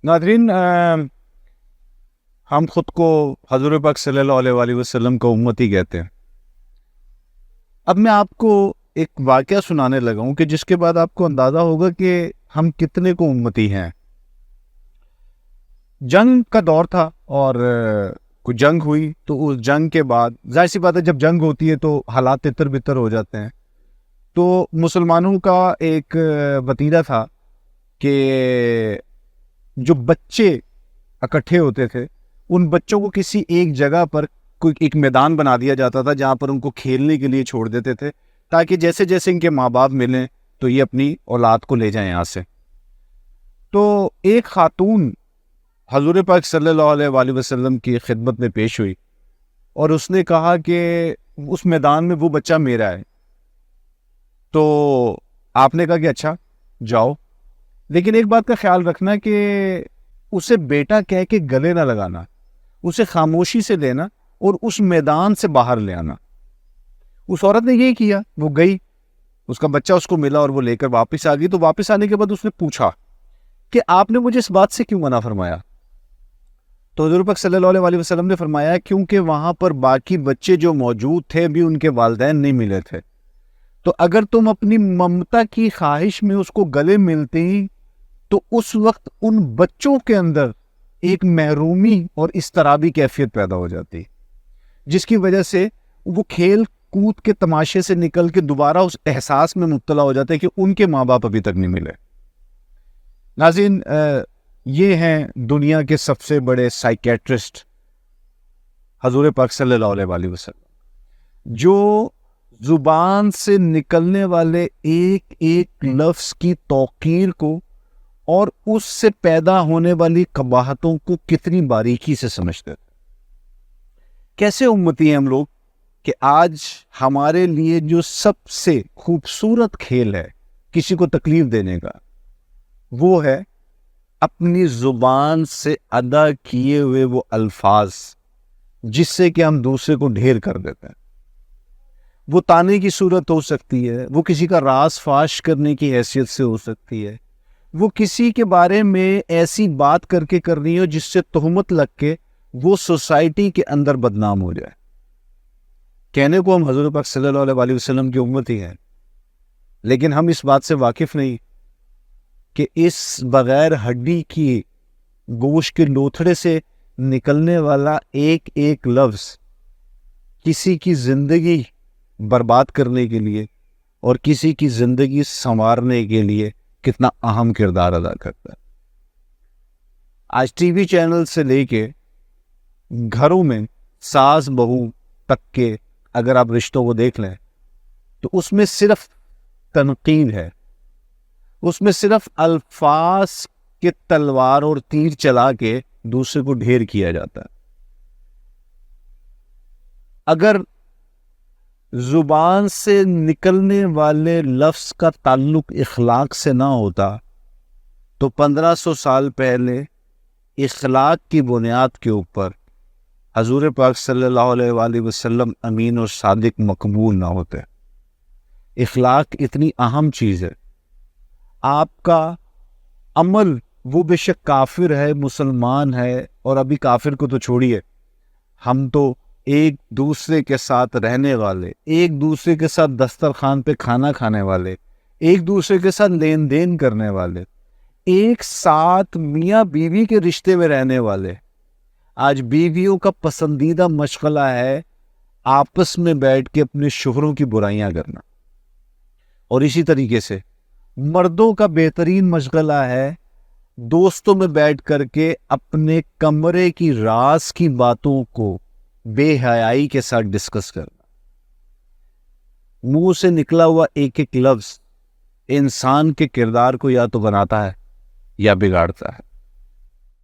ناظرین، ہم خود کو حضور پاک صلی اللہ علیہ وآلہ وسلم کا امتی کہتے ہیں. اب میں آپ کو ایک واقعہ سنانے لگا ہوں کہ جس کے بعد آپ کو اندازہ ہوگا کہ ہم کتنے کو امتی ہیں. جنگ کا دور تھا اور کوئی جنگ ہوئی تو اس جنگ کے بعد ظاہر سی بات ہے جب جنگ ہوتی ہے تو حالات تتر بتر ہو جاتے ہیں. تو مسلمانوں کا ایک وتیرہ تھا کہ جو بچے اکٹھے ہوتے تھے ان بچوں کو کسی ایک جگہ پر کوئی ایک میدان بنا دیا جاتا تھا جہاں پر ان کو کھیلنے کے لیے چھوڑ دیتے تھے تاکہ جیسے جیسے ان کے ماں باپ ملیں تو یہ اپنی اولاد کو لے جائیں یہاں سے. تو ایک خاتون حضور پاک صلی اللہ علیہ وآلہ وسلم کی خدمت میں پیش ہوئی اور اس نے کہا کہ اس میدان میں وہ بچہ میرا ہے. تو آپ نے کہا کہ اچھا جاؤ، لیکن ایک بات کا خیال رکھنا کہ اسے بیٹا کہہ کے گلے نہ لگانا، اسے خاموشی سے لینا اور اس میدان سے باہر لے آنا. اس عورت نے یہی کیا، وہ گئی، اس کا بچہ اس کو ملا اور وہ لے کر واپس آ گئی. تو واپس آنے کے بعد اس نے پوچھا کہ آپ نے مجھے اس بات سے کیوں منع فرمایا؟ تو حضور پاک صلی اللہ علیہ وآلہ وسلم نے فرمایا کیونکہ وہاں پر باقی بچے جو موجود تھے بھی ان کے والدین نہیں ملے تھے. تو اگر تم اپنی ممتا کی خواہش میں اس کو گلے ملتی تو اس وقت ان بچوں کے اندر ایک محرومی اور اضطرابی کیفیت پیدا ہو جاتی، جس کی وجہ سے وہ کھیل کود کے تماشے سے نکل کے دوبارہ اس احساس میں مبتلا ہو جاتے ہیں کہ ان کے ماں باپ ابھی تک نہیں ملے. ناظرین، یہ ہیں دنیا کے سب سے بڑے سائیکیٹرسٹ حضور پاک صلی اللہ علیہ وآلہ وسلم، جو زبان سے نکلنے والے ایک ایک لفظ کی توقیر کو اور اس سے پیدا ہونے والی قباحتوں کو کتنی باریکی سے سمجھتے تھے. کیسے امتی ہیں ہم لوگ کہ آج ہمارے لیے جو سب سے خوبصورت کھیل ہے کسی کو تکلیف دینے کا، وہ ہے اپنی زبان سے ادا کیے ہوئے وہ الفاظ جس سے کہ ہم دوسرے کو ڈھیر کر دیتے ہیں. وہ تانے کی صورت ہو سکتی ہے، وہ کسی کا راز فاش کرنے کی حیثیت سے ہو سکتی ہے، وہ کسی کے بارے میں ایسی بات کر کے کرنی ہو جس سے تہمت لگ کے وہ سوسائٹی کے اندر بدنام ہو جائے. کہنے کو ہم حضور پاک صلی اللہ علیہ وآلہ وسلم کی امتی ہیں، لیکن ہم اس بات سے واقف نہیں کہ اس بغیر ہڈی کی گوشت کے لوتھڑے سے نکلنے والا ایک ایک لفظ کسی کی زندگی برباد کرنے کے لیے اور کسی کی زندگی سنوارنے کے لیے کتنا اہم کردار ادا کرتا ہے. آج ٹی وی چینل سے لے کے گھروں میں ساس بہو تک کے اگر آپ رشتوں کو دیکھ لیں تو اس میں صرف تنقید ہے، اس میں صرف الفاظ کے تلوار اور تیر چلا کے دوسرے کو ڈھیر کیا جاتا ہے. اگر زبان سے نکلنے والے لفظ کا تعلق اخلاق سے نہ ہوتا تو 1500 سال پہلے اخلاق کی بنیاد کے اوپر حضور پاک صلی اللہ علیہ وآلہ وسلم امین اور صادق مقبول نہ ہوتے. اخلاق اتنی اہم چیز ہے. آپ کا عمل، وہ بے شک کافر ہے، مسلمان ہے، اور ابھی کافر کو تو چھوڑیے، ہم تو ایک دوسرے کے ساتھ رہنے والے، ایک دوسرے کے ساتھ دسترخوان پہ کھانا کھانے والے، ایک دوسرے کے ساتھ لین دین کرنے والے، ایک ساتھ میاں بیوی کے رشتے میں رہنے والے. آج بیویوں کا پسندیدہ مشغلہ ہے آپس میں بیٹھ کے اپنے شوہروں کی برائیاں کرنا، اور اسی طریقے سے مردوں کا بہترین مشغلہ ہے دوستوں میں بیٹھ کر کے اپنے کمرے کی راز کی باتوں کو بے حیائی کے ساتھ ڈسکس کرنا. منہ سے نکلا ہوا ایک ایک لفظ انسان کے کردار کو یا تو بناتا ہے یا بگاڑتا ہے.